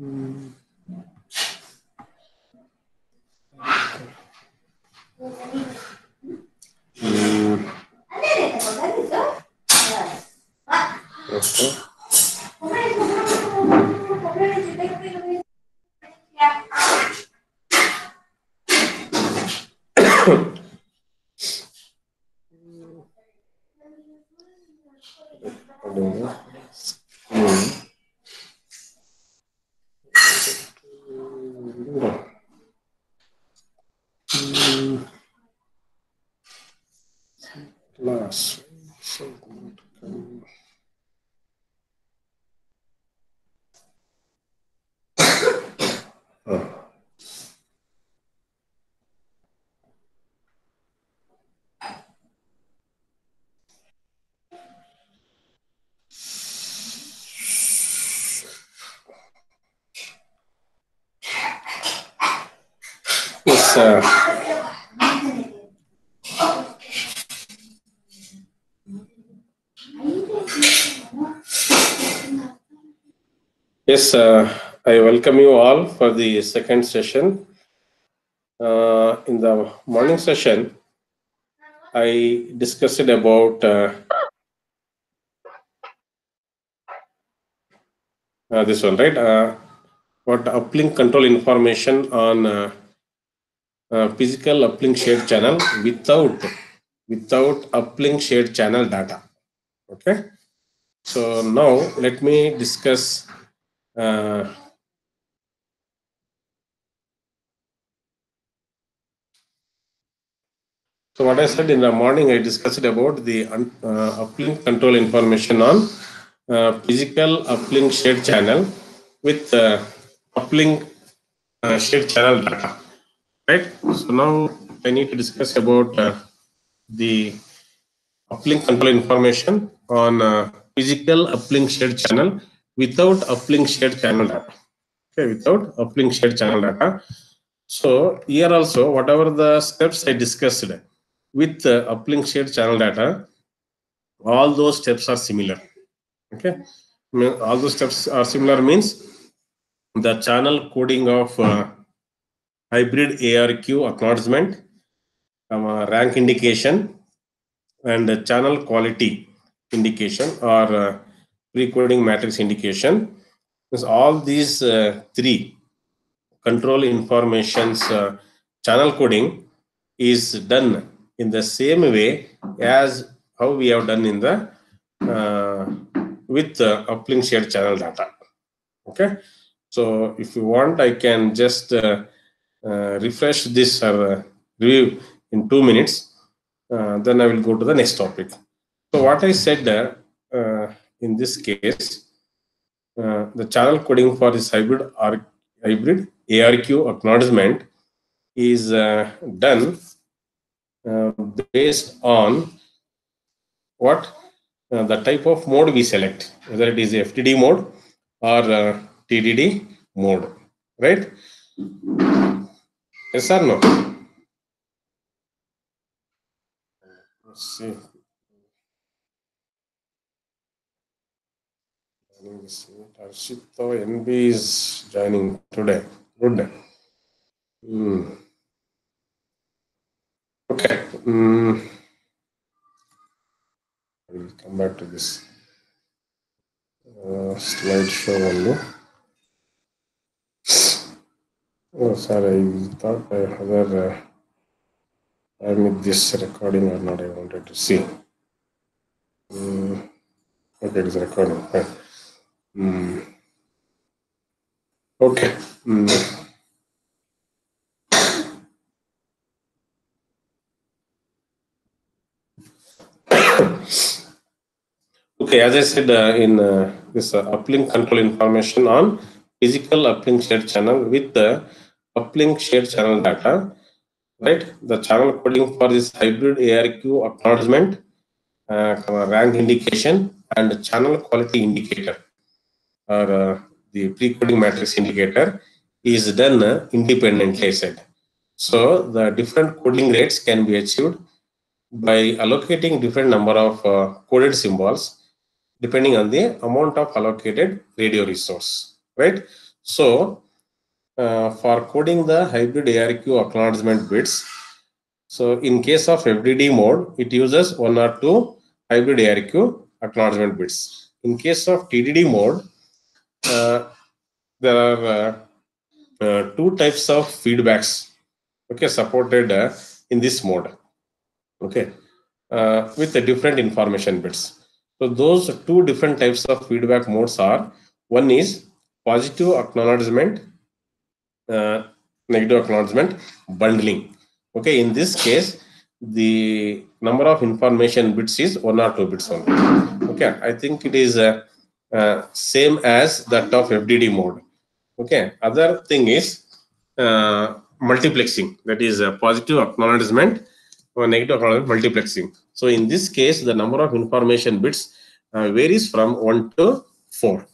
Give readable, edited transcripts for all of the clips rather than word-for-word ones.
Mm. Okay. Class. Yes, yes, I welcome you all for the second session. In the morning session, I discussed about this one, right? What uplink control information on physical uplink shared channel without uplink shared channel data. Okay. So now let me discuss. So what I said in the morning, I discussed about the uplink control information on physical uplink shared channel with uplink shared channel data, right? So now I need to discuss about the uplink control information on physical uplink shared channel without uplink shared channel data. Okay, without uplink shared channel data. So here also, whatever the steps I discussed with uplink shared channel data, all those steps are similar. Okay, all those steps are similar means the channel coding of hybrid ARQ acknowledgement, rank indication, and channel quality indication or pre-coding matrix indication. Because all these three control informations channel coding is done in the same way as how we have done in the with uplink shared channel data. Okay, so if you want, I can just refresh this or review in 2 minutes. Then I will go to the next topic. So what I said in this case, the channel coding for this hybrid ARQ acknowledgement is done based on what the type of mode we select, whether it is FTD mode or TDD mode, right? Yes or no? Let's see. Arshito NB is joining today. Good. Okay. I will come back to this slideshow only. Oh, sorry, I thought whether I made this recording or not. I wanted to see. Okay, it is recording. Okay. Okay, as I said in this uplink control information on physical uplink shared channel with the uplink shared channel data, right? The channel coding for this hybrid ARQ acknowledgement, rank indication, and channel quality indicator or the pre-coding matrix indicator is done independently, I said. So the different coding rates can be achieved by allocating different number of coded symbols depending on the amount of allocated radio resource, right? So for coding the hybrid ARQ acknowledgement bits, so in case of FDD mode, it uses 1 or 2 hybrid ARQ acknowledgement bits. In case of TDD mode, there are 2 types of feedbacks, okay, supported in this mode, okay, with the different information bits. So those 2 different types of feedback modes are, one is positive acknowledgement, negative acknowledgement bundling. Okay, in this case, the number of information bits is 1 or 2 bits only. Okay, I think it is same as that of FDD mode. Okay, other thing is multiplexing, that is positive acknowledgement or negative acknowledgement multiplexing. So in this case, the number of information bits varies from 1 to 4.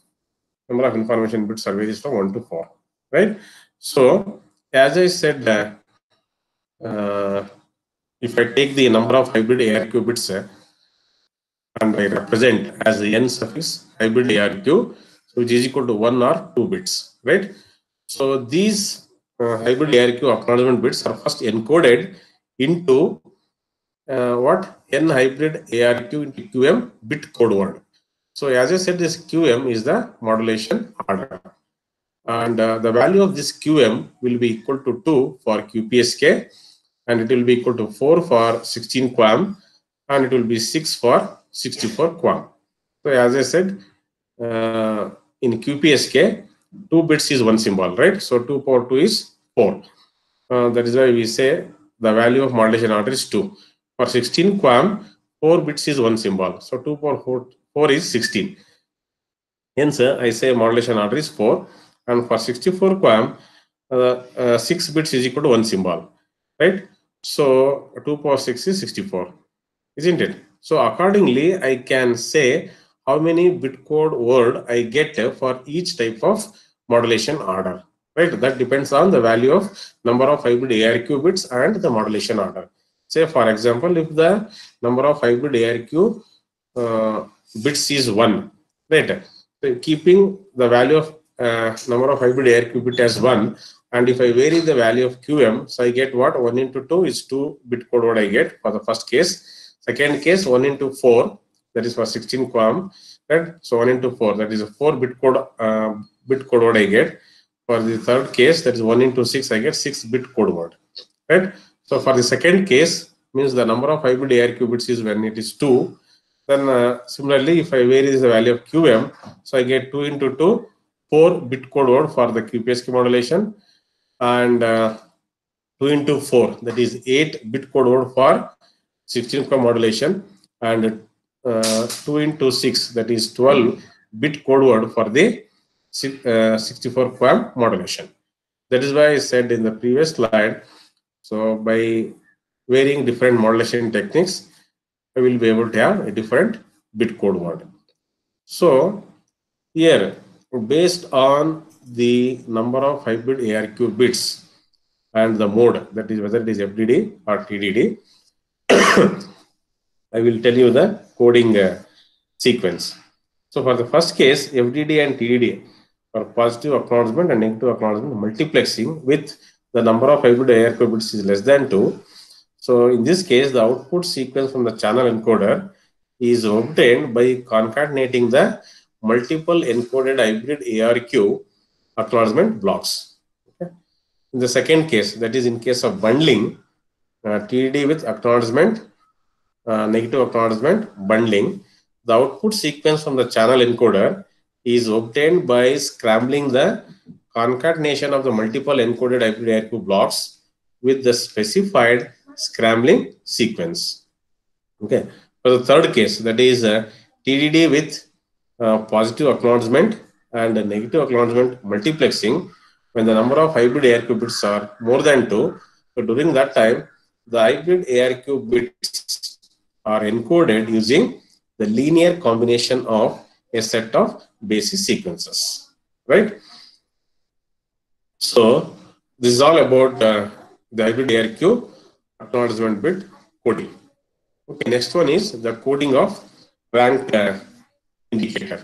Number of information bits are varies from 1 to 4, right? So as I said, if I take the number of hybrid ARQ bits and I represent as the n suffix hybrid ARQ, so which is equal to 1 or 2 bits, right? So these hybrid ARQ acknowledgement bits are first encoded into what? N hybrid ARQ into QM bit code word. So as I said, this QM is the modulation order. And the value of this QM will be equal to 2 for QPSK, and it will be equal to 4 for 16 QAM, and it will be 6 for 64 QAM. So as I said, in QPSK, 2 bits is 1 symbol, right? So 2 power 2 is 4. That is why we say the value of modulation order is 2. For 16 QAM, 4 bits is 1 symbol. So 2 power 4 is 16. Hence, I say modulation order is 4. And for 64 QAM, 6 bits is equal to 1 symbol, right? So 2 power 6 is 64, isn't it? So accordingly, I can say how many bit code word I get for each type of modulation order, right? That depends on the value of number of hybrid ARQ bits and the modulation order. Say, for example, if the number of hybrid ARQ bits is 1, right? So keeping the value of number of hybrid ARQ bit as 1, and if I vary the value of QM, so I get what? 1 into 2 is 2 bit code what I get for the first case. Second case, 1 into 4, that is for 16 QAM, right? So 1 into 4, that is a 4 bit code what I get. For the third case, that is 1 into 6, I get 6 bit code word, right? So for the second case, means the number of hybrid ARQ bits is when it is 2. Then similarly, if I vary the value of QM, so I get 2 into 2, 4 bit code word for the QPSK modulation, and 2 into 4, that is 8 bit code word for 16 QAM modulation, and 2 into 6, that is 12 bit code word for the 64 QAM modulation. That is why I said in the previous slide, so by varying different modulation techniques, I will be able to have a different bit code word. So here, based on the number of hybrid ARQ bits and the mode, that is whether it is FDD or TDD, I will tell you the coding sequence. So for the first case, FDD and TDD for positive acknowledgement and negative acknowledgement multiplexing with the number of hybrid ARQ bits is less than 2. So in this case, the output sequence from the channel encoder is obtained by concatenating the multiple encoded hybrid ARQ acknowledgement blocks. Okay. In the second case, that is in case of bundling, TDD with acknowledgement, negative acknowledgement bundling, the output sequence from the channel encoder is obtained by scrambling the concatenation of the multiple encoded hybrid ARQ blocks with the specified scrambling sequence. Okay. For the third case, that is TDD with positive acknowledgement and negative acknowledgement multiplexing, when the number of hybrid ARQ bits are more than 2. So during that time, the hybrid ARQ bits are encoded using the linear combination of a set of basis sequences, right? So this is all about the hybrid ARQ acknowledgement bit coding. Okay, next one is the coding of rank indicator.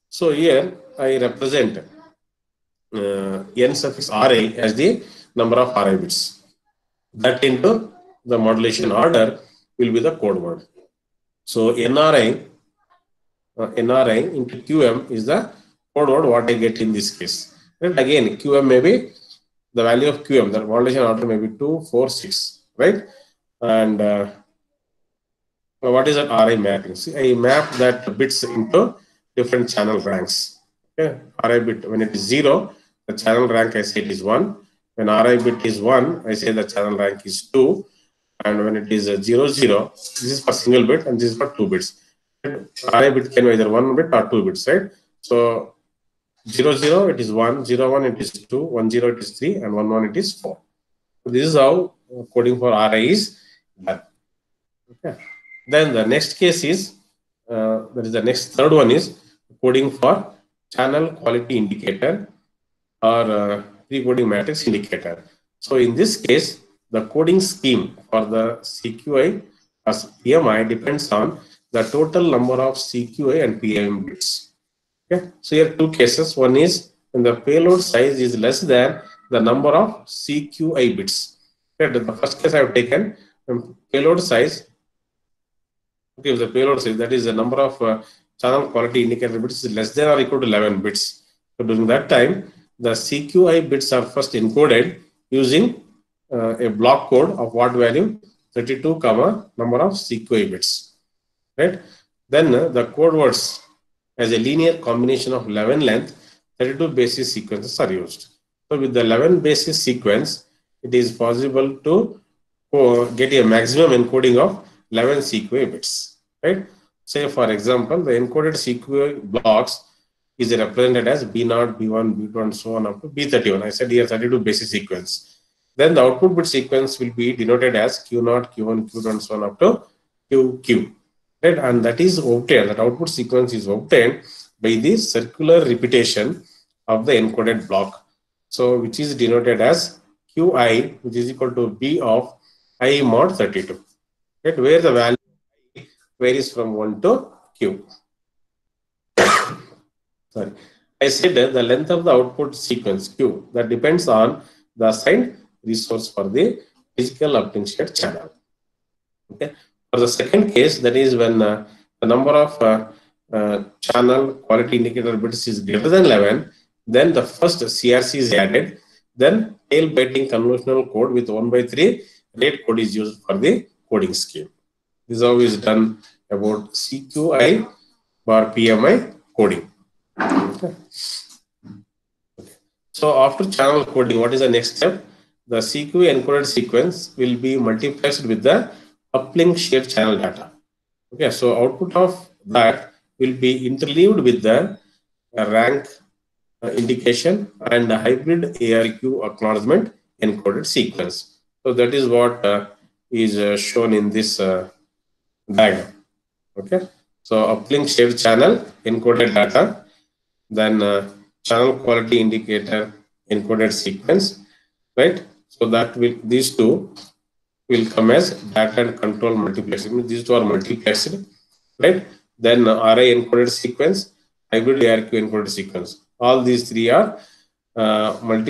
So here I represent n suffix RI as the number of RI bits. That into the modulation order will be the code word. So NRI into QM is the code word what I get in this case. And again, QM may be the value of QM, the modulation order may be 2, 4, 6, right? And what is that RI mapping? See, I map that bits into different channel ranks. Okay, RI bit, when it is 0, the channel rank I say it is 1. When RI bit is 1, I say the channel rank is 2. And when it is 0, 0, this is for single bit and this is for 2 bits. RI bit can be either 1 bit or 2 bits, right? So 0, 0, it is 1, 0, 1, it is 2, 1, 0, it is 3, and 1, 1, it is 4. So this is how coding for RI is done. Okay. Then the next case is, that is the next third one is coding for channel quality indicator or pre-coding matrix indicator. So in this case, the coding scheme for the CQI or PMI depends on the total number of CQI and PMI bits. Okay. So here two cases. One is when the payload size is less than the number of CQI bits. Okay. The first case I have taken payload size. Okay, the payload size, that is the number of channel quality indicator bits is less than or equal to 11 bits. So during that time, the CQI bits are first encoded using a block code of what value 32 comma number of CQI bits, right? Then the code words as a linear combination of 11 length 32 basis sequences are used. So with the 11 basis sequence, it is possible to get a maximum encoding of 11 CQI bits, right? Say for example, the encoded CQI blocks is represented as B0, B1, B2, and so on up to B31. I said here 32 basis sequence. Then the output bit sequence will be denoted as Q0, Q1, Q2, and so on up to QQ, right? And that is obtained, that output sequence is obtained by the circular repetition of the encoded block. So which is denoted as QI, which is equal to B of I mod 32, right? Where the value varies from 1 to Q. Sorry, I said that the length of the output sequence Q that depends on the assigned resource for the physical uplink shared channel. Okay. For the second case, that is when the number of channel quality indicator bits is greater than 11, then the first CRC is added. Then tail biting convolutional code with 1/3 rate code is used for the coding scheme. This is how is done about CQI or PMI coding. Okay. So after channel coding, what is the next step? The CQI encoded sequence will be multiplexed with the uplink shared channel data. Okay, so output of that will be interleaved with the rank indication and the hybrid ARQ acknowledgement encoded sequence. So that is what is shown in this diagram. Okay, so uplink shared channel encoded data, then channel quality indicator encoded sequence, right? So that will, these two will come as data and control multiplexing. These two are multiplexed, right? Then RI encoded sequence, hybrid ARQ encoded sequence. All these three are given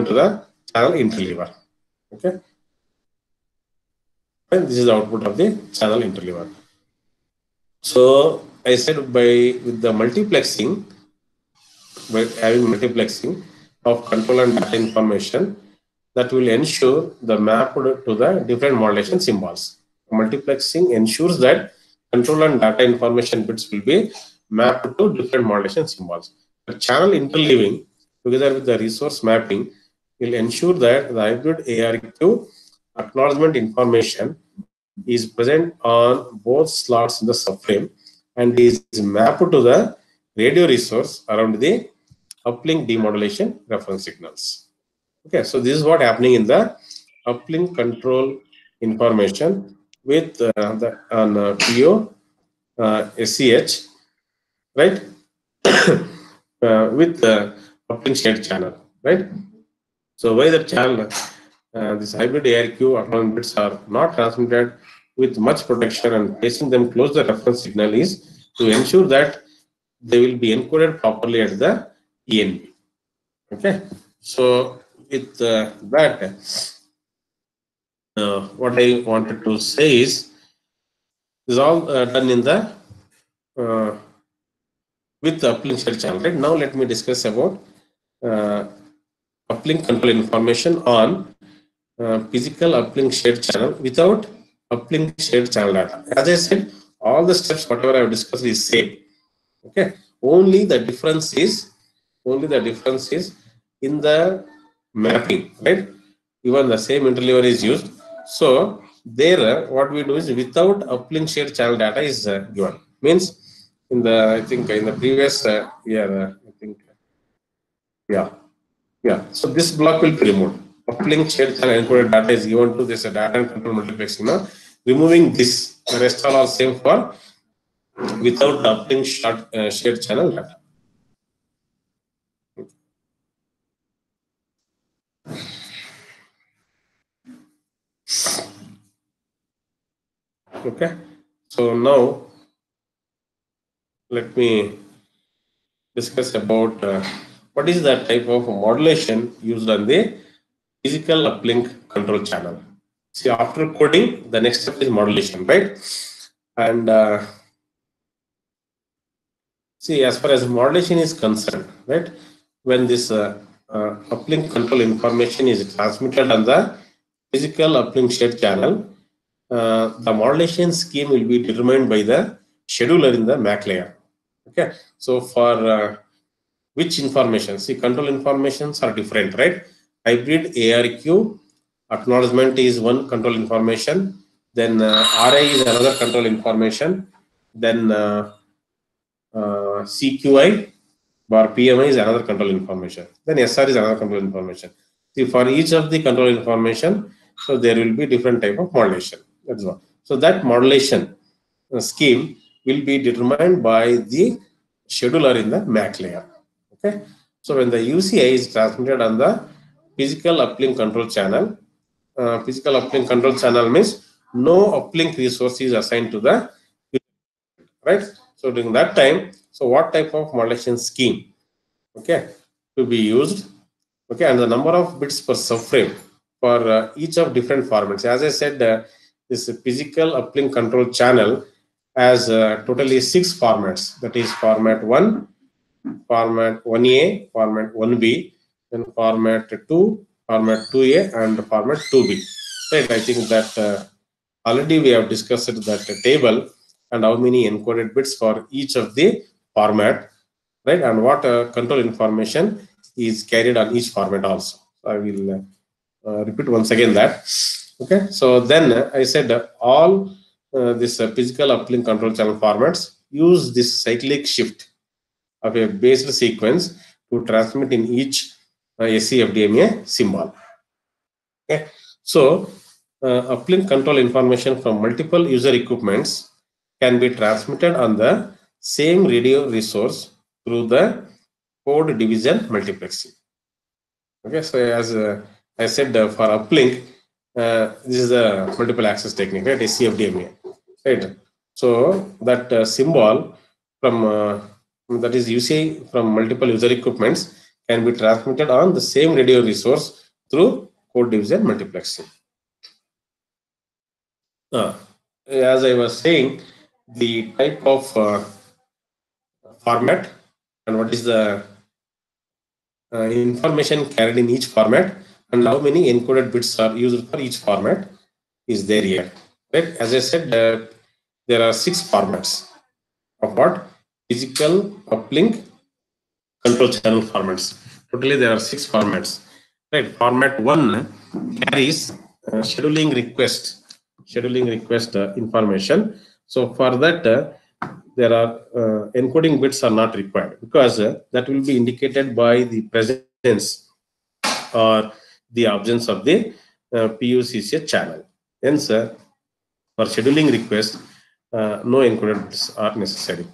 to the channel interleaver. Okay, and this is the output of the channel interleaver. So I said with the multiplexing, by having multiplexing of control and data information, that will ensure the map to the different modulation symbols. Multiplexing ensures that control and data information bits will be mapped to different modulation symbols. The channel interleaving together with the resource mapping will ensure that the hybrid ARQ acknowledgement information is present on both slots in the subframe and is mapped to the radio resource around the uplink demodulation reference signals. Okay, so this is what happening in the uplink control information with the PO SCH, right? With the uplink shared channel, right? So why the channel, this hybrid ARQ acknowledgement bits are not transmitted with much protection and placing them close to the reference signal is to ensure that they will be encoded properly at the ENB. Okay, so with that, what I wanted to say is this is all done in the uh, with the uplink shared channel. Right now, let me discuss about uh, uplink control information on physical uplink shared channel without uplink shared channel data. As I said, all the steps whatever I have discussed is same. Okay, only the difference is in the mapping, right? Even the same interleaver is used. So there, what we do is without uplink shared channel data is given. Means in the I think in the previous year, I think yeah. So this block will be removed. Uplink shared channel encoded data is given to this data and control multiplexing. Now, removing this, the rest all are same for without uplink shared channel data. Okay. So now let me discuss about what is the type of modulation used on the physical uplink control channel. See, after coding, the next step is modulation, right? And see, as far as modulation is concerned, right, when this uplink control information is transmitted on the physical uplink shared channel, the modulation scheme will be determined by the scheduler in the MAC layer. Okay, so for which information? See, control informations are different, right? Hybrid ARQ acknowledgement is one control information. Then RA is another control information. Then CQI bar PMI is another control information. Then SR is another control information. See, for each of the control information, so there will be different type of modulation. That's all. So that modulation scheme will be determined by the scheduler in the MAC layer. Okay. So when the UCI is transmitted on the physical uplink control channel, physical uplink control channel means no uplink resource is assigned to the right. So during that time, so what type of modulation scheme, okay, to be used, okay, and the number of bits per subframe for each of different formats. As I said, this physical uplink control channel has totally 6 formats. That is format 1, format 1A, format 1B, then format 2, format 2A, and format 2B. Right, I think that already we have discussed that table and how many encoded bits for each of the format, right, and what control information is carried on each format also. So I will repeat once again that. Okay, so then I said all this physical uplink control channel formats use this cyclic shift of a based sequence to transmit in each SCFDMA symbol. Okay, so uplink control information from multiple user equipments can be transmitted on the same radio resource through the code division multiplexing. Okay, so as I said, for uplink, this is a multiple access technique, right? SCFDMA, right? So that symbol from that is UCI from multiple user equipments can be transmitted on the same radio resource through code division multiplexing. As I was saying, the type of format and what is the information carried in each format and how many encoded bits are used for each format is there here. Right? As I said, there are 6 formats of what? Physical uplink control channel formats. Totally, there are 6 formats. Right? Format 1 carries scheduling request information. So for that, there are encoding bits are not required because that will be indicated by the presence or the absence of the PUCCH channel. Hence, for scheduling request, no encoded bits are necessary.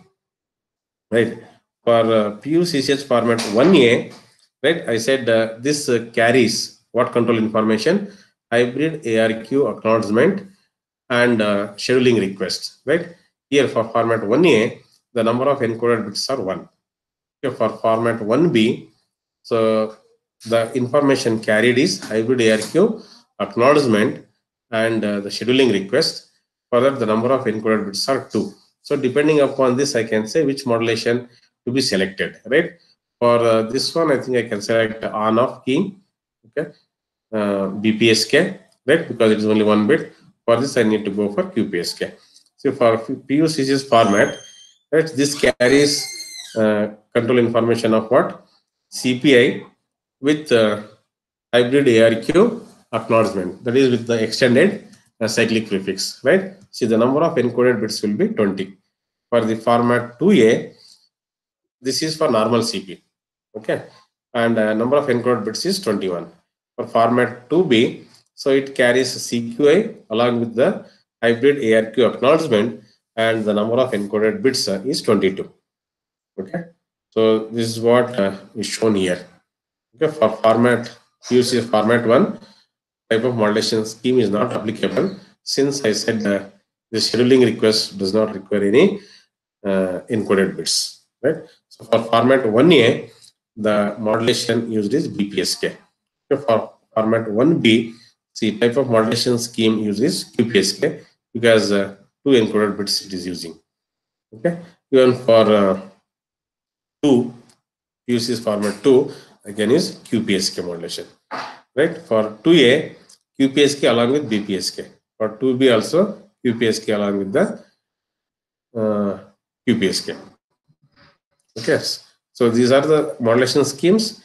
Right. For PUCCH format 1A, right, I said this carries what control information? Hybrid ARQ acknowledgement and scheduling request, right? Here for format 1A, the number of encoded bits are 1. Okay, for format 1B, so the information carried is hybrid ARQ acknowledgement and the scheduling request. For that, the number of encoded bits are 2. So depending upon this, I can say which modulation to be selected, right? For this one, I think I can select on-off key, okay, BPSK, right? Because it is only 1 bit. For this, I need to go for QPSK. So for PUC's format, right, this carries control information of what? CPI with hybrid ARQ acknowledgement, that is with the extended cyclic prefix, right? See, the number of encoded bits will be 20. For the format 2A, this is for normal CP, okay, and number of encoded bits is 21. For format 2B, so it carries CQI along with the hybrid ARQ acknowledgement, and the number of encoded bits is 22. Okay, so this is what is shown here. Okay, for format PUC format 1, type of modulation scheme is not applicable, since I said the scheduling request does not require any encoded bits, right? So for format 1A, the modulation used is BPSK. Okay, for format 1B, see, type of modulation scheme used is QPSK, because 2 encoded bits it is using. Okay, even for 2, PUC's format 2 again is QPSK modulation, right? For 2A, QPSK along with BPSK. For 2B also QPSK along with the QPSK. Okay, so these are the modulation schemes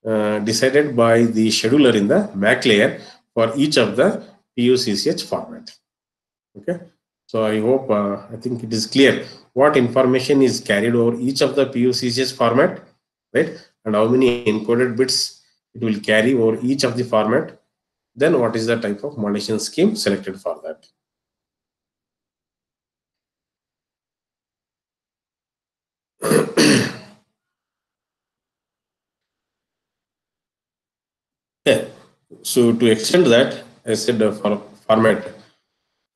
decided by the scheduler in the MAC layer for each of the PUCCH format. Okay, so I hope I think it is clear what information is carried over each of the PUCCH format, right? And how many encoded bits it will carry over each of the format. Then what is the type of modulation scheme selected for that? Yeah. So to extend that, I said for format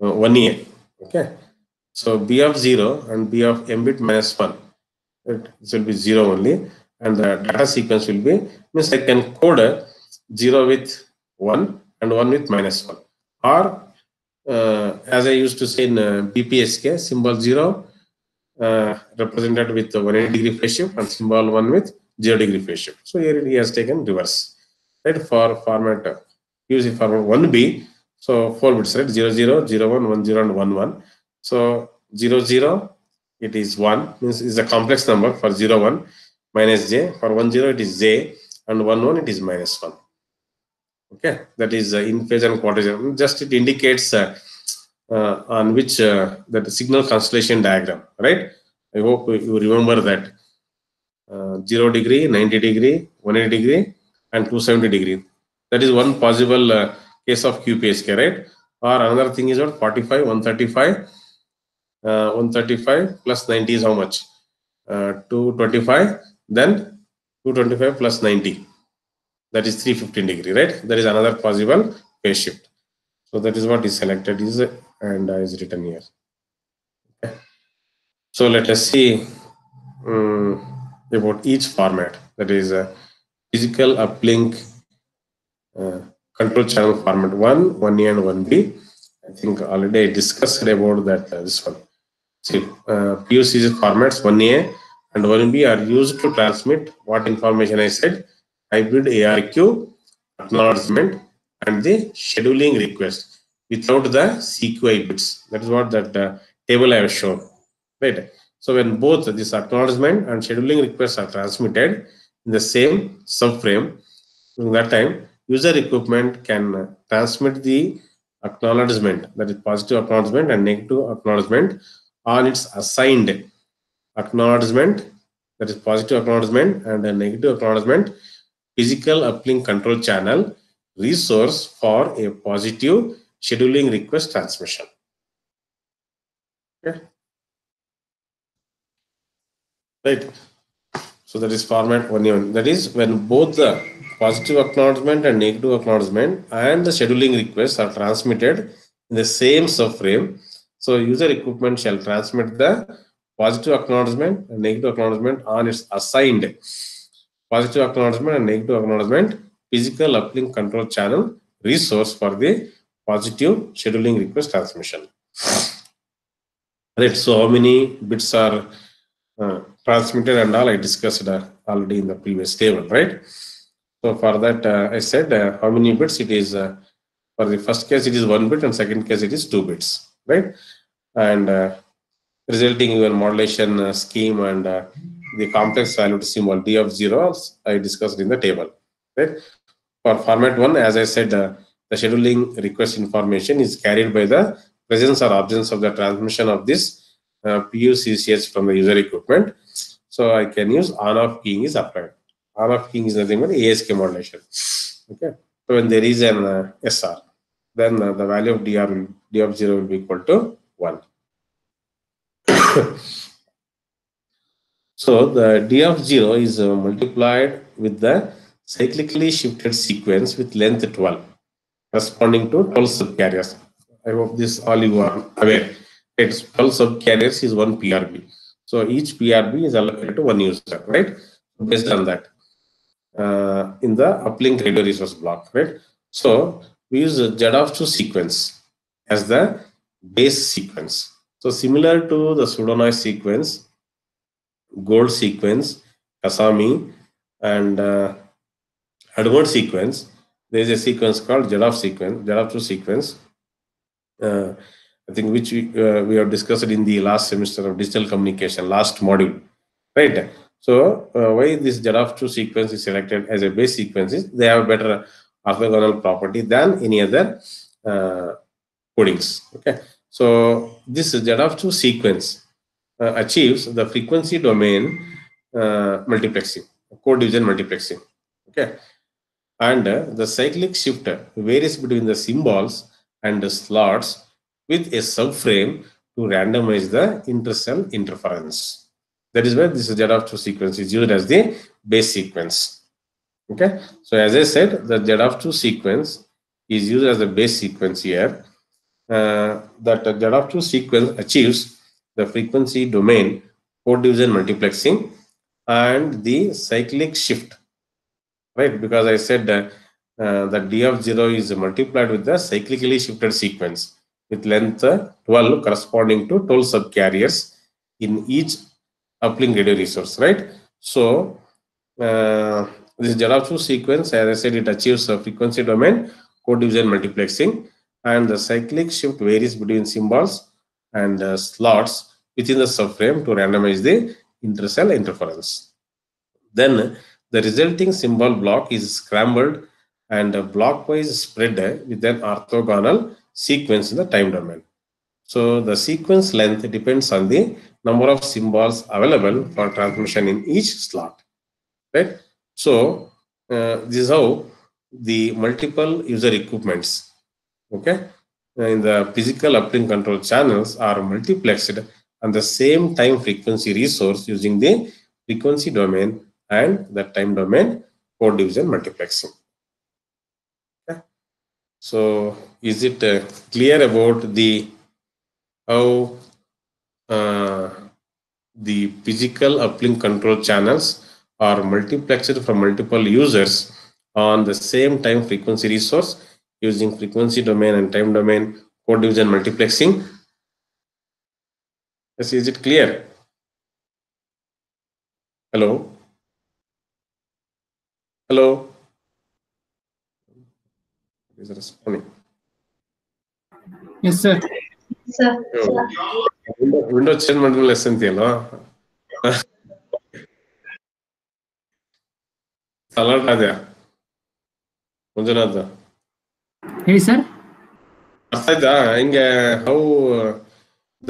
1A. Okay. So B of 0 and B of m bit minus 1. Right? This will be 0 only, and the data sequence will be, means I can code 0 with 1 and 1 with minus 1. Or as I used to say in BPSK, symbol 0 represented with 180-degree phase shift and symbol 1 with 0-degree phase shift. So here he has taken reverse. Right, for format using format 1B, so 4 bits, right? 0, 0, 0, 1, 1, 0, and 1, 1. So 0, 0, it is 1, means is a complex number. For 0, 1, minus j. For 1, 0, it is j, and 1, 1, it is minus 1. Okay, that is in phase and quadrilateral. Just it indicates on which that signal constellation diagram, right? I hope you remember that 0 degree, 90 degree, 180 degree, and 270 degree. That is one possible case of QPSK, right? Or another thing is what, 45, 135, 135 plus 90 is how much? 225, then 225 plus 90. That is 315 degree, right? That is another possible phase shift. So that is what is selected is and is written here. Okay. So let us see about each format. That is physical uplink control channel format 1, 1A and 1B. I think already I discussed about that this one. See, PUC's formats 1A and 1B are used to transmit what information I said, hybrid ARQ acknowledgement and the scheduling request without the CQI bits. That is what that table I have shown, right? So when both this acknowledgement and scheduling requests are transmitted in the same subframe, during that time, user equipment can transmit the acknowledgement, that is positive acknowledgement and negative acknowledgement, on its assigned acknowledgement, that is positive acknowledgement and a negative acknowledgement, physical uplink control channel resource for a positive scheduling request transmission. Okay. Right. So that is format 1A. That is when both the positive acknowledgement and negative acknowledgement and the scheduling requests are transmitted in the same subframe. So user equipment shall transmit the positive acknowledgement and negative acknowledgement on its assigned positive acknowledgement and negative acknowledgement physical uplink control channel resource for the positive scheduling request transmission. Right. So how many bits are transmitted and all I discussed already in the previous table, right? So for that I said how many bits it is. For the first case it is 1 bit and second case it is 2 bits, right? And resulting in modulation scheme and the complex valued symbol D of 0 I discussed in the table, right? For format 1, as I said, the scheduling request information is carried by the presence or absence of the transmission of this PUCCH from the user equipment. So I can use on-off keying is applied. On-off keying is nothing but ASK modulation. Okay. So when there is an SR, then the value of D of 0 will be equal to 1. So the D of 0 is multiplied with the cyclically shifted sequence with length 12, corresponding to 12 subcarriers. I hope this all you are aware. It's 12 subcarriers is one PRB. So each PRB is allocated to one user, right? Based on that, in the uplink radio resource block, right? So we use Z of 2 sequence as the base sequence. So similar to the pseudonoise sequence, gold sequence, Kasami, and Hadamard sequence, there is a sequence called Z of 2 sequence. I think which we have discussed in the last semester of digital communication, last module, right? So why this Z of 2 sequence is selected as a base sequence is they have better orthogonal property than any other codings. Okay, so this Z of 2 sequence achieves the frequency domain multiplexing, code division multiplexing. Okay, and the cyclic shifter varies between the symbols and the slots with a subframe to randomize the intercell interference. That is where this Z of 2 sequence is used as the base sequence. Okay, so as I said, the Z of 2 sequence is used as the base sequence here. That Z of 2 sequence achieves the frequency domain code division multiplexing and the cyclic shift, right? Because I said that D of 0 is multiplied with the cyclically shifted sequence with length 12 corresponding to 12 subcarriers in each uplink radio resource, right? So this Z of 2 sequence, as I said, it achieves a frequency domain code division multiplexing, and the cyclic shift varies between symbols and slots within the subframe to randomize the intercell interference. Then the resulting symbol block is scrambled and blockwise spread with an orthogonal sequence in the time domain. So the sequence length depends on the number of symbols available for transmission in each slot, right? So this is how the multiple user equipments, okay, in the physical uplink control channels are multiplexed on the same time frequency resource using the frequency domain and the time domain code division multiplexing. Okay. So is it clear about the how the physical uplink control channels are multiplexed from multiple users on the same time frequency resource using frequency domain and time domain code division multiplexing? Yes, is it clear? Hello? Hello? Is it responding? Yes, sir. Sir. Window change ಮಾಡಲು lesson ತಿಯಲ್ಲ alert ಆದ್ಯಾ ಮಂಜುನಾಥ್ ಹೇಳಿ sir. ಅರ್ಥ ಆಯ್ತಾ ಹಿಂಗೆ how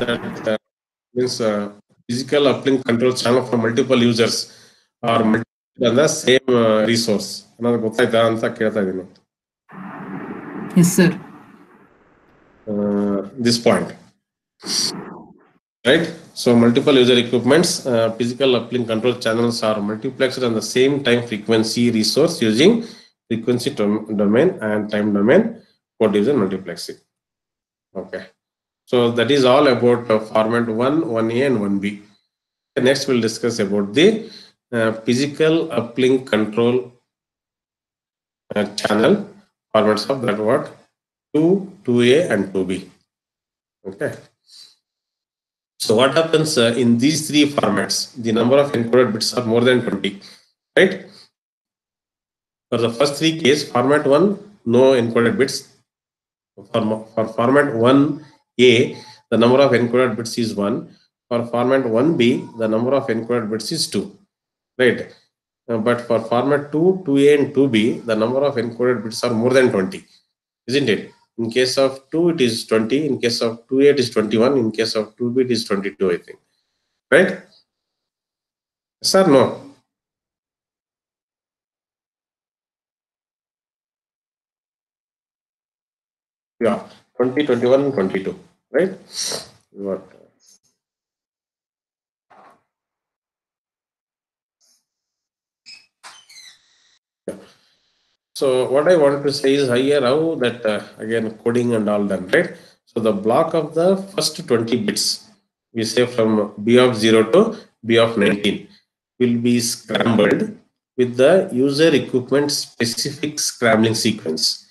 that means physical uplink control channel for multiple users or multiple on the same resource ಅನ್ನೋದು ಗೊತ್ತಾಯ್ತಾ ಅಂತ ಕೇಳ್ತಾ ಇದ್ದೀನಿ. Yes, sir. This point, right? So multiple user equipments, physical uplink control channels are multiplexed on the same time frequency resource using frequency domain and time domain code division multiplexing. Okay, so that is all about format 1, 1A and 1B. Next we'll discuss about the physical uplink control channel formats of that what 2A and 2B. Okay. So what happens in these three formats? The number of encoded bits are more than 20, right? For the first three case, format 1, no encoded bits. For format 1A, the number of encoded bits is 1. For format 1B, the number of encoded bits is 2, right? But for format 2, 2A and 2B, the number of encoded bits are more than 20, isn't it? In case of 2, it is 20. In case of 2A, it is 21. In case of 2B, it is 22, I think. Right? Yes or no? Yeah, 20, 21, 22, right? What? Yeah. So what I wanted to say is here how that again coding and all done, right? So the block of the first 20 bits, we say from B of 0 to B of 19, will be scrambled with the user equipment specific scrambling sequence.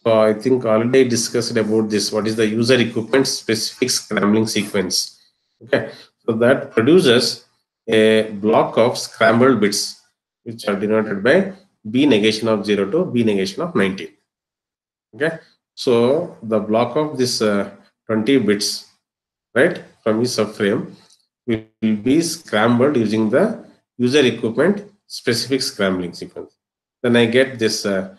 So I think already discussed about this. What is the user equipment specific scrambling sequence? Okay, so that produces a block of scrambled bits, which are denoted by B negation of 0 to B negation of 19. Okay, so the block of this 20 bits, right, from each subframe will be scrambled using the user equipment specific scrambling sequence. Then I get this uh,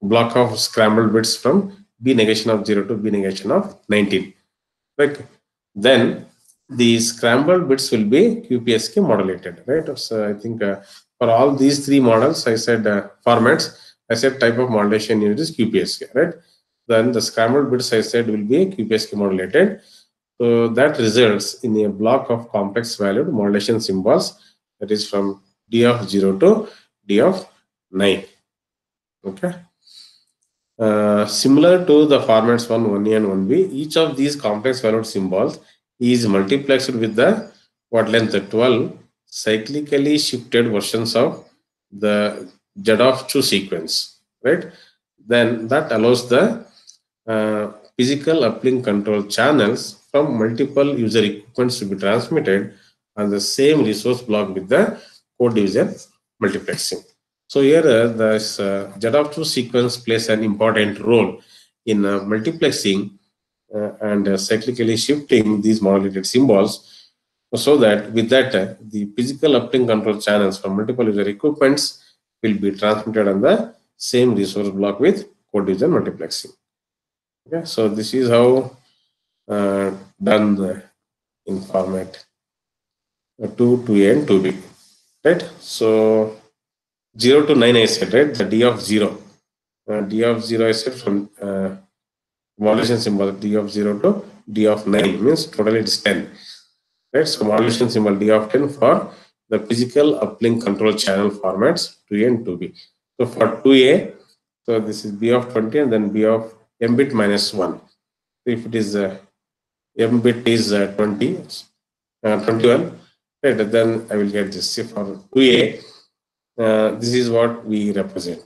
block of scrambled bits from B negation of 0 to B negation of 19. Right? Then the scrambled bits will be QPSK modulated, right? So I think for all these three models, I said formats, I said type of modulation unit is QPSK, right? Then the scrambled bits I said will be QPSK modulated. So that results in a block of complex valued modulation symbols, that is from D of 0 to D of 9. Okay. Similar to the formats 1, 1A and 1B, each of these complex valued symbols is multiplexed with the what length 12 cyclically shifted versions of the Z of 2 sequence, right? Then that allows the physical uplink control channels from multiple user equipments to be transmitted on the same resource block with the code division multiplexing. So here this Z2 sequence plays an important role in multiplexing and cyclically shifting these modulated symbols, so that with that the physical uplink control channels from multiple user equipments will be transmitted on the same resource block with code division multiplexing. Okay, so this is how done in format 2, 2A and 2B, right? So 0 to 9 I said, right? The D of 0. D of 0 I said from modulation symbol D of 0 to D of 9 means totally it is 10. Right? So modulation symbol D of 10 for the physical uplink control channel formats 2A and 2B. So for 2A, so this is B of 20 and then B of M bit minus 1. So if it is M bit is 20, 21, right? Then I will get this. See, for 2A, this is what we represent.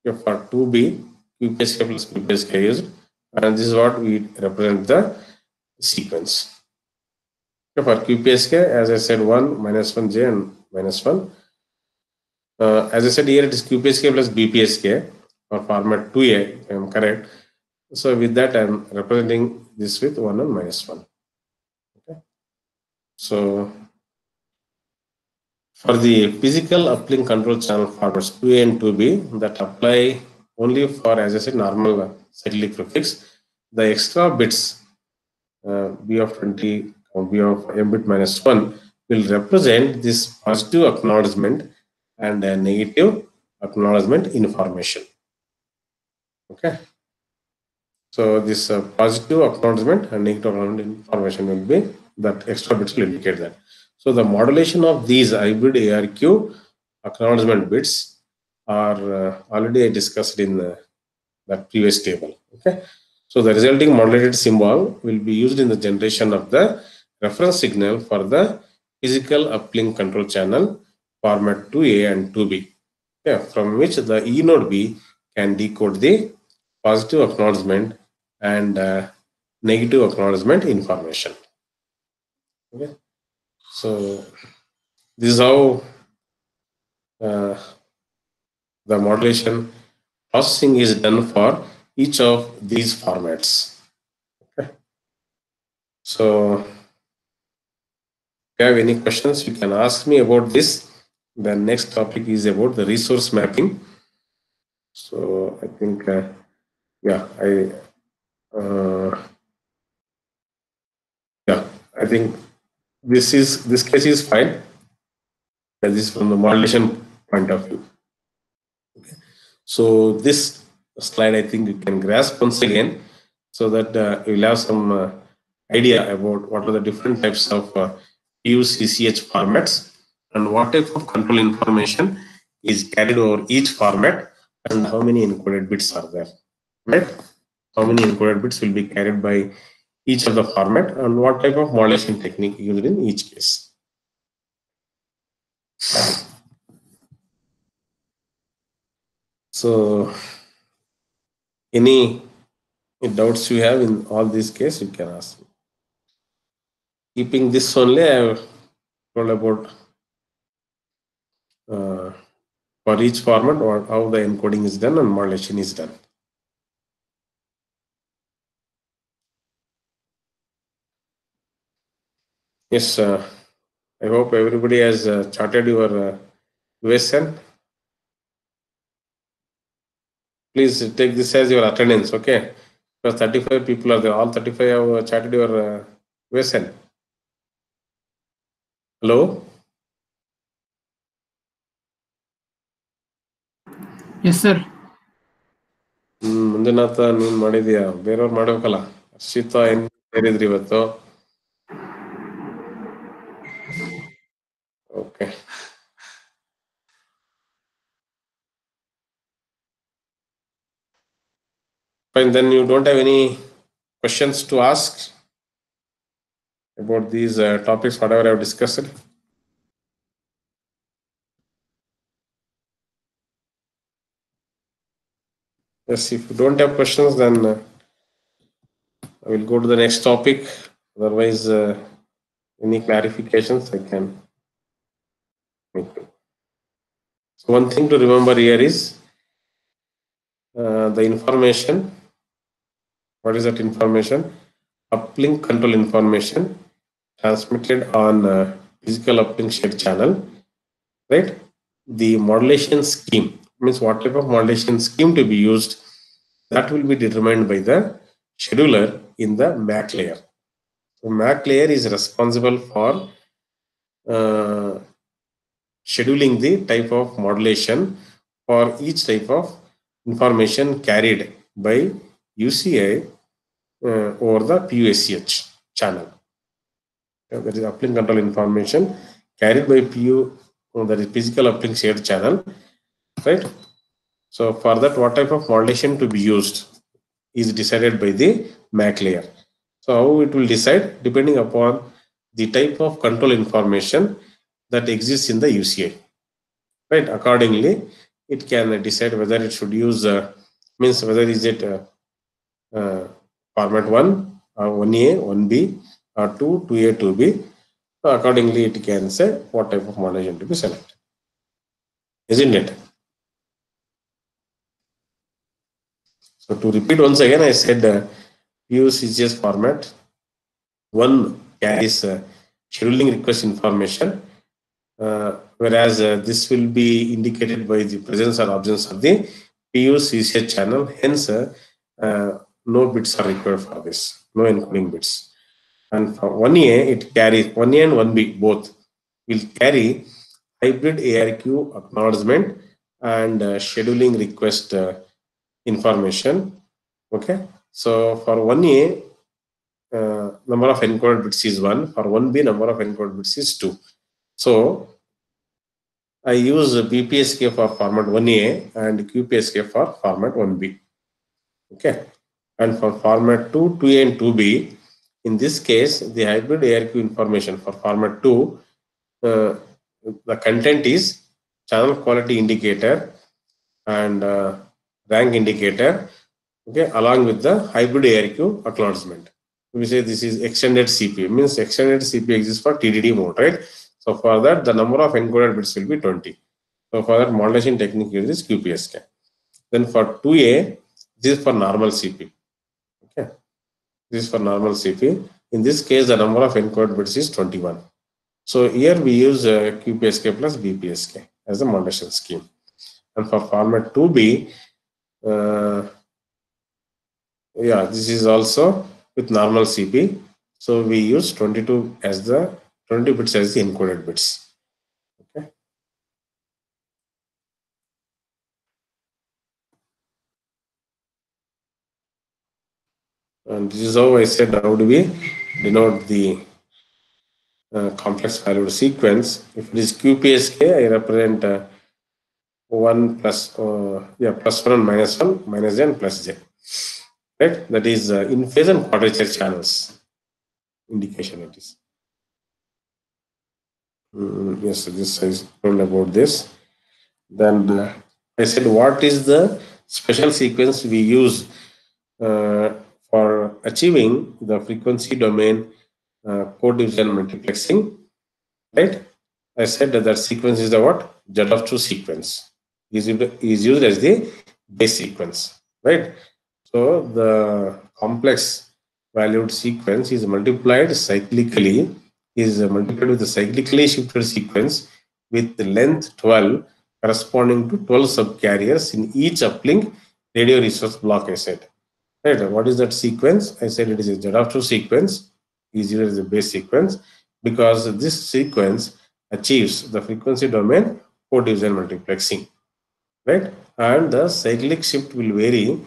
Okay, for 2B, QPSK plus QPSK used, and this is what we represent the sequence. Okay, for QPSK, as I said, 1, -1J and -1. As I said here, it is QPSK plus BPSK for format 2A, I am correct. So with that, I am representing this with 1 and -1. Okay. So for the physical uplink control channel formats 2A and 2B that apply only for, as I said, normal cyclic prefix, the extra bits B of 20 or B of M bit -1 will represent this positive acknowledgement and a negative acknowledgement information. Okay. So this positive acknowledgement and negative acknowledgement information will be that extra bits will indicate that. So the modulation of these hybrid ARQ acknowledgement bits are already discussed in that previous table. Okay. So the resulting modulated symbol will be used in the generation of the reference signal for the physical uplink control channel format 2A and 2B, yeah, from which the E node B can decode the positive acknowledgement and negative acknowledgement information. Okay. So this is how uh, the modulation processing is done for each of these formats. Okay. So if you have any questions, you can ask me about this. The next topic is about the resource mapping. So I think, yeah, I think this case is fine. This is from the modulation point of view. Okay. So this slide, I think you can grasp once again, so that you'll have some idea about what are the different types of PUCCH formats and what type of control information is carried over each format and how many encoded bits are there, right? How many encoded bits will be carried by each of the format and what type of modulation technique used in each case. So any doubts you have in all these cases, you can ask me. Keeping this only, I have told about for each format or how the encoding is done and modulation is done. Yes, I hope everybody has charted your USN. Please take this as your attendance, okay? Because 35 people are there. All 35 have charted your USN. Hello? Yes, sir. Manjunatha ನೀನ್ ಮಾಡಿದ್ಯಾ? ಬೇರೆಯವ್ರು ಮಾಡ್ಬೇಕಲ್ಲ. ಹರ್ಷಿತಾ ಏನ್ ಸೇರಿದ್ರಿ ಇವತ್ತು? Okay. Fine, then you don't have any questions to ask about these topics, whatever I've discussed? Yes, if you don't have questions, then I will go to the next topic. Otherwise, any clarifications I can make. So one thing to remember here is the information. What is that information? Uplink control information transmitted on physical uplink shared channel, right? The modulation scheme means what type of modulation scheme to be used, that will be determined by the scheduler in the MAC layer. So MAC layer is responsible for scheduling the type of modulation for each type of information carried by UCI over the PUSCH channel. That is uplink control information carried by PU, that is physical uplink shared channel, right? So for that, what type of modulation to be used is decided by the MAC layer. So how it will decide? Depending upon the type of control information that exists in the UCI, right? Accordingly, it can decide whether it should use means whether is it format 1 or 1A, 1B or 2, 2A, 2B. So accordingly, it can say what type of modulation to be selected, isn't it? So to repeat once again, I said PUCCS format 1 carries scheduling request information, whereas this will be indicated by the presence or absence of the PUCCS channel. Hence, no bits are required for this, no encoding bits. And for 1A, it carries 1A and 1B both will carry hybrid ARQ acknowledgement and scheduling request information. Okay, so for 1A, number of encoded bits is 1. For 1B, number of encoded bits is 2. So I use BPSK for format 1A and QPSK for format 1B. Okay, and for format 2, 2A and 2B, in this case, the hybrid ARQ information for format 2 the content is channel quality indicator and rank indicator, okay, along with the hybrid ARQ acknowledgement. We say this is extended CPU, means extended CPU exists for TDD mode, right? So for that, the number of encoded bits will be 20. So for that, modulation technique uses QPSK. Then for 2A, this is for normal CPU. Okay, this is for normal CPU. In this case, the number of encoded bits is 21. So here we use QPSK plus BPSK as a modulation scheme. And for format 2B, yeah, this is also with normal CP. So we use 22 as the 20 bits as the encoded bits. Okay. And this is how I said, how do we denote the complex valued sequence? If it is QPSK, I represent 1 plus, plus 1 and minus 1, minus j and plus j. Right? That is in phase and quadrature channels indication it is. Yes, this I told about this. Then I said, what is the special sequence we use for achieving the frequency domain code division multiplexing, right? I said that sequence is the what? Z of 2 sequence is used as the base sequence, right? So the complex valued sequence is multiplied cyclically, is multiplied with the cyclically shifted sequence with the length 12 corresponding to 12 subcarriers in each uplink radio resource block, I said. Right. What is that sequence? I said it is a Z of 2 sequence, is used as a base sequence, because this sequence achieves the frequency domain code division multiplexing. Right? And the cyclic shift will vary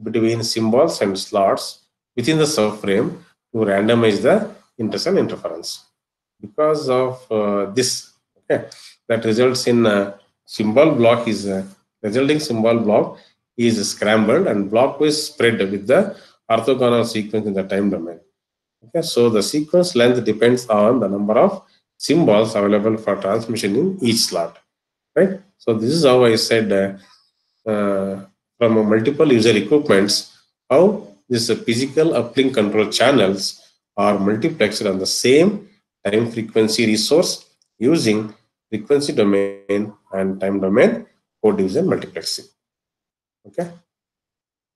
between symbols and slots within the subframe to randomize the intercell interference. Because of this, okay, that results in symbol block is resulting symbol block is scrambled and blockwise spread with the orthogonal sequence in the time domain. Okay, so the sequence length depends on the number of symbols available for transmission in each slot. Right. So this is how I said from multiple user equipments how this physical uplink control channels are multiplexed on the same time frequency resource using frequency domain and time domain code division multiplexing. Okay.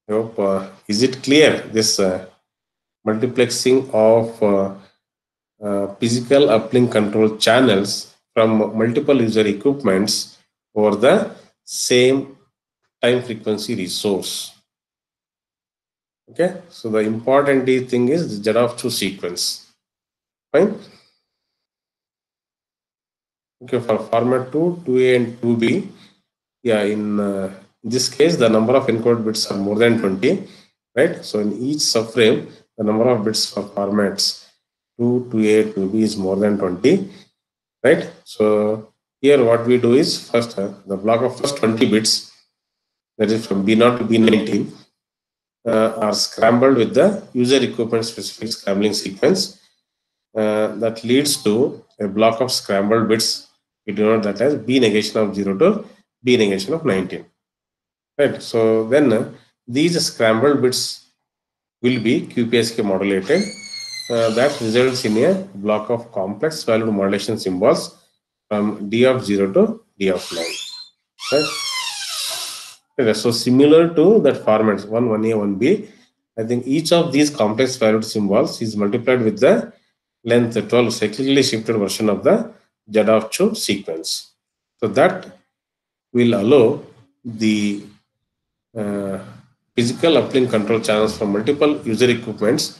I hope is it clear this multiplexing of physical uplink control channels from multiple user equipments over the same time frequency resource. Okay, so the important thing is the Z of 2 sequence. Fine. Okay, for format 2, 2A and 2B, yeah, in this case, the number of encoded bits are more than 20, right? So in each subframe, the number of bits for formats 2, 2A, 2B is more than 20, right? So here what we do is first the block of first 20 bits, that is from B0 to B19, are scrambled with the user equipment specific scrambling sequence that leads to a block of scrambled bits. We denote that as B negation of 0 to B negation of 19. Right. So then these scrambled bits will be QPSK modulated. That results in a block of complex valued modulation symbols from D of 0 to D of 9. Right. Okay, so similar to that formats 1, 1A, 1B, I think each of these complex valued symbols is multiplied with the length 12 cyclically shifted version of the Z of 2 sequence. So that will allow the physical uplink control channels from multiple user equipments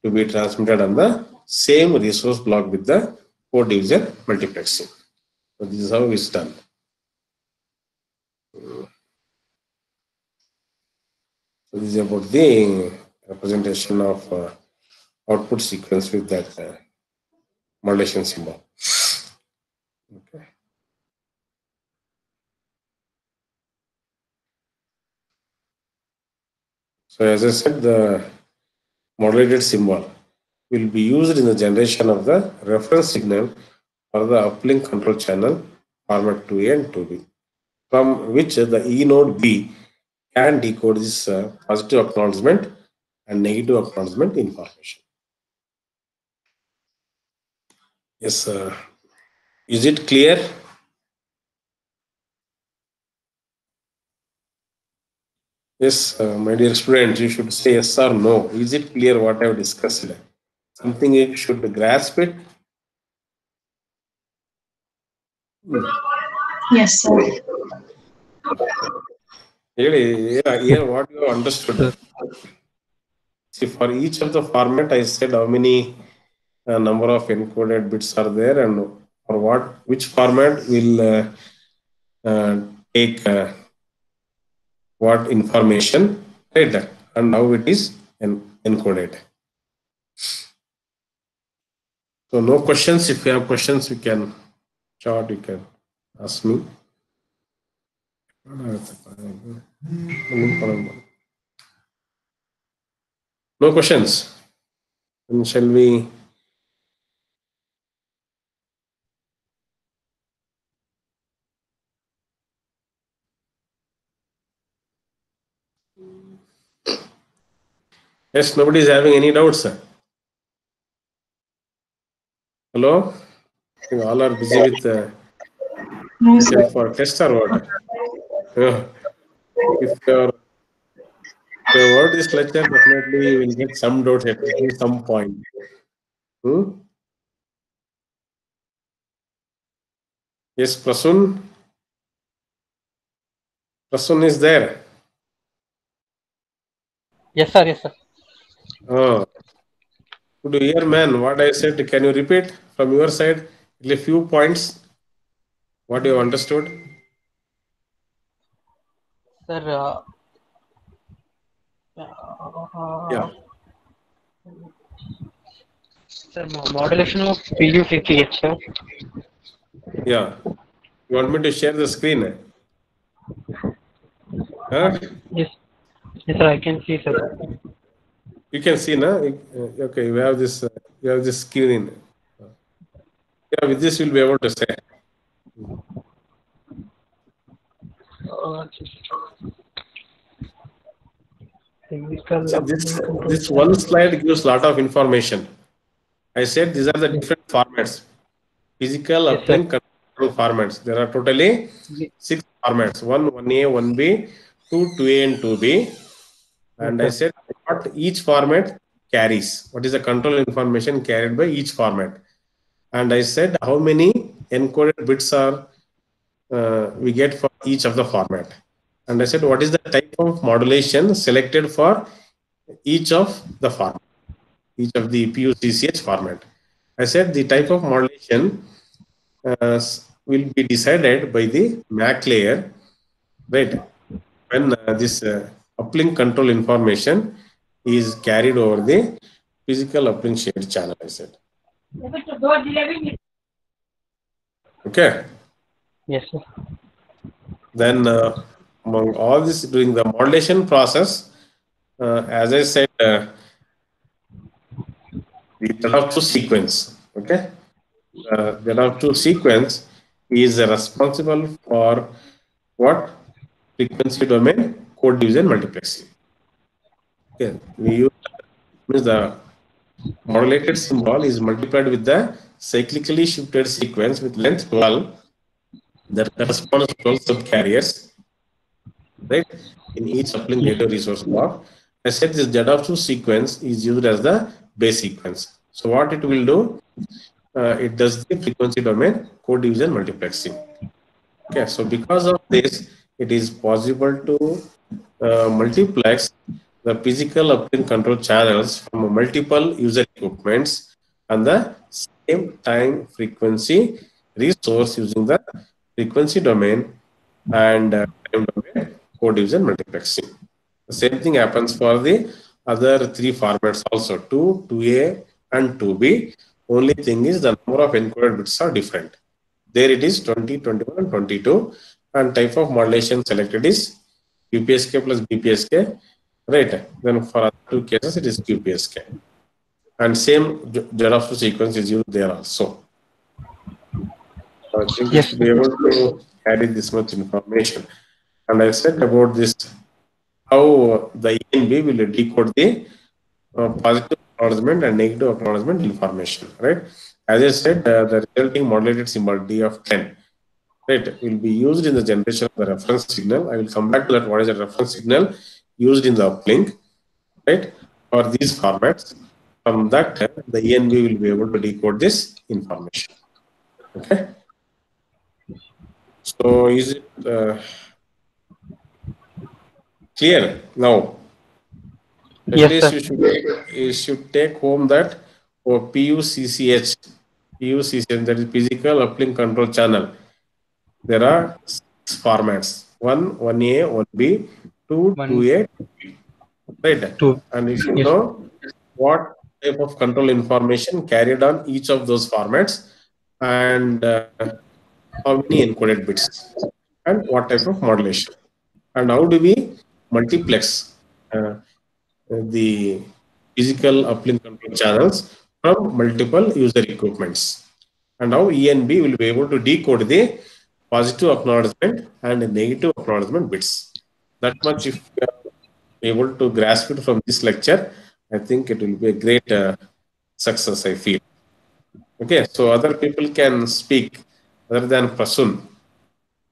to be transmitted on the same resource block with the code division multiplexing. So this is how it's done. So this is about the representation of output sequence with that modulation symbol. Okay. So as I said, the modulated symbol will be used in the generation of the reference signal for the uplink control channel format 2A and 2B, from which the E node B can decode this positive acknowledgement and negative acknowledgement information. Yes, is it clear? Yes, my dear students, you should say yes or no. Is it clear what I have discussed? Something you should grasp it. Yes, sir. Here, what you have understood. See, for each of the format, I said how many number of encoded bits are there, and for which format will take what information, right? And how it is encoded. So, no questions. If you have questions, you can chat. You can ask me. No questions. Then shall we? Yes, nobody is having any doubts, sir. Hello? I think all are busy with No, sir. for test or what? If your word is lecture, definitely you will get some doubts at some point. Yes, Prasun. Prasun is there. Yes, sir. Yes, sir. Could you hear, man? What I said? Can you repeat from your side? A few points. What you understood? Sir, Yeah. sir, modulation of PUTTH, sir. Yeah. You want me to share the screen? Huh? Yes. Yes, sir. I can see, sir. You can see, na? Okay, we have this. You have this screen. Yeah, with this you'll be able to say. So this one slide gives a lot of information. I said these are the different formats. Physical uplink control formats. There are totally 6 formats. 1A, 1B, 2A and 2B. And I said what each format carries. What is the control information carried by each format. And I said how many encoded bits are we get for each of the format. And I said what is the type of modulation selected for each of the format, each of the PUCCH format. I said the type of modulation will be decided by the MAC layer, right? When this uplink control information is carried over the physical uplink shared channel, I said. Okay. Yes, sir. Then among all this, during the modulation process, as I said, the Z2 sequence, okay? Z2 sequence is responsible for what? Frequency domain code division multiplexing. Okay, we use means the modulated symbol is multiplied with the cyclically shifted sequence with length 12 that corresponds to 12 subcarriers, right? In each uplink data resource block. I said this Z2 sequence is used as the base sequence. So what it will do? It does the frequency domain code division multiplexing. Okay, so because of this, it is possible to multiplex the physical uplink control channels from multiple user equipments and the same time frequency resource using the frequency domain and time domain code division multiplexing. The same thing happens for the other 3 formats also, 2, 2A and 2B. Only thing is the number of encoded bits are different. There it is 20, 21 and 22, and type of modulation selected is QPSK plus BPSK, right? Then for other 2 cases it is QPSK. And same Z2 sequence is used there also. I think Yes, you should be able to carry this much information. And I said about this, how the ENB will decode the positive acknowledgement and negative acknowledgement information, right? As I said, the resulting modulated symbol D of 10, right, will be used in the generation of the reference signal. I will come back to that. What is the reference signal used in the uplink, right? For these formats, from that, the ENB will be able to decode this information. Okay. So, is it clear now? At yes, least sir. you should take home that for PUCCH, that is physical uplink control channel. There are 6 formats: 1A, 1B, 2, One, 2A, 2B, right? two. And you should Yes, know what type of control information carried on each of those formats, and how many encoded bits, and what type of modulation, and how do we multiplex the physical uplink control channels from multiple user equipments, and how ENB will be able to decode the positive acknowledgement and negative acknowledgement bits. That much, if you are able to grasp it from this lecture, I think it will be a great success, I feel. Okay, so other people can speak other than Prasun.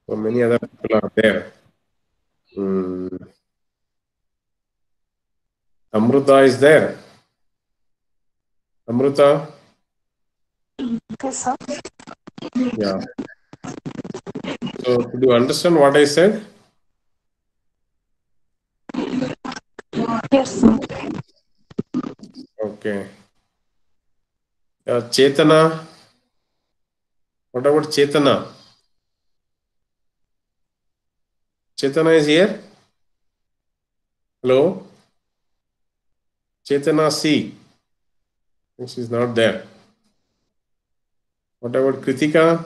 So many other people are there. Amruta is there. Amruta? Yes, sir. Yeah. So, did you understand what I said? Yes, sir. Okay. Chetana? What about Chetana? Chetana is here? Hello? Chetana C. She's not there. What about Kritika?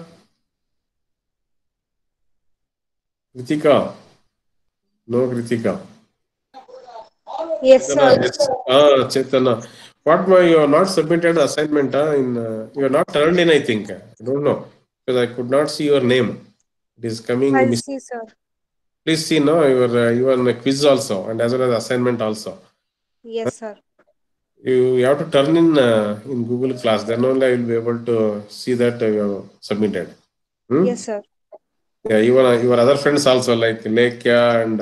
Kritika? No, Kritika. Yes, Chetana, sir. yes. Chetana. What, you have not submitted the assignment? You are not turned in, I think. I don't know. Because I could not see your name. It is coming. I'll see, sir. Please see, no, you are in a quiz also, and as well as assignment also. Yes, sir. You have to turn in Google Class. Then only I will be able to see that you have submitted. Yes, sir. Yeah, your other friends also, like Lekya and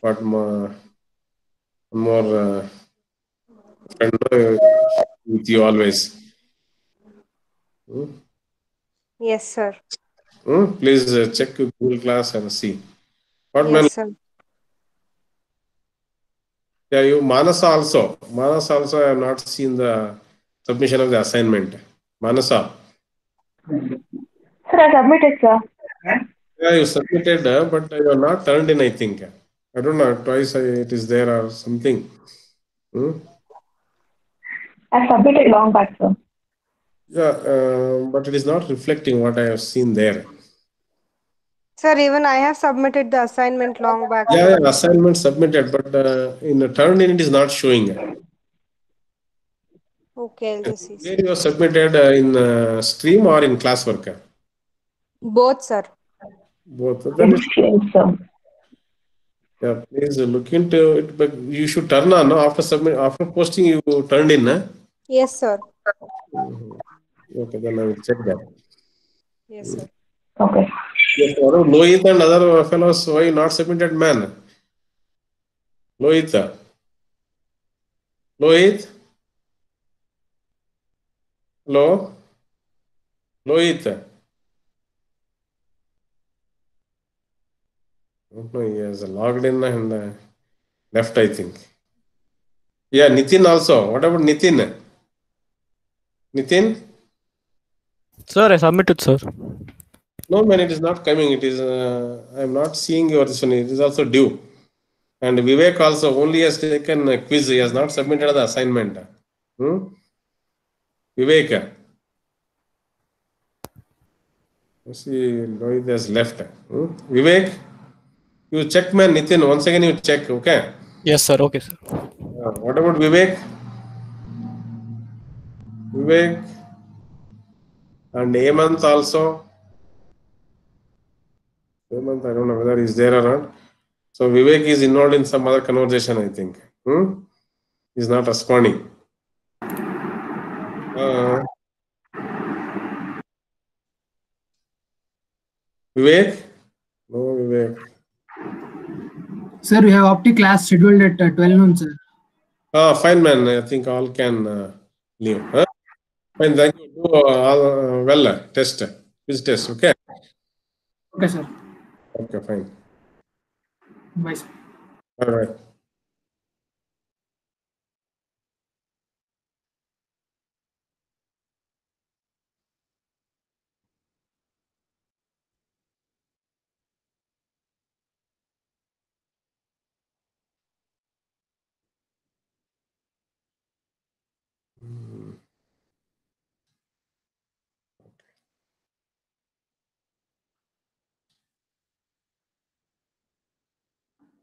what more, one more friend with you always. Yes, sir. Please check your Google Class and see. What man? Yes, sir. Yeah, you Manasa also. Manasa also, I have not seen the submission of the assignment. Manasa. Sir, I submitted, sir. Yeah, you submitted, but you are not turned in, I think. I don't know, twice it is there or something. I submitted long back, sir. Yeah, but it is not reflecting what I have seen there. Sir, even I have submitted the assignment long back, Yeah, sir. yeah, assignment submitted, but in a turned in, it is not showing. Okay, I'll just see, sir. Where you have submitted in stream or in classwork? Both, sir. Both. Then It's strange, sir. yeah, please look into it. But you should turn on, no? After posting, you turned in. Yes, sir. Okay, then I will check that. Yes, sir. Okay. Yes, Lohit and other fellows, why not submitted, man? Lohit. Lohit? Hello? Lohit? No, he has logged in and left, I think. Yeah, Nitin also. What about Nitin? Nitin? Sir, I submitted, sir. No, man, it is not coming. It is, I am not seeing your this one. It is also due. And Vivek also only has taken a quiz. He has not submitted the assignment. Vivek. See, Lohit has left. Vivek, you check, man. Nitin, once again you check, okay? Yes, sir. Okay, sir. What about Vivek? Vivek and Hemant also. Hemant, I don't know whether he's there or not. So Vivek is involved in some other conversation, I think. He's not responding. Vivek? No, Vivek. Sir, we have optic class scheduled at 12 noon, sir. Fine, man. I think all can leave. Fine, thank you. Do well, test. Quiz test, okay? Okay, sir. Okay, fine. Bye, sir. All right.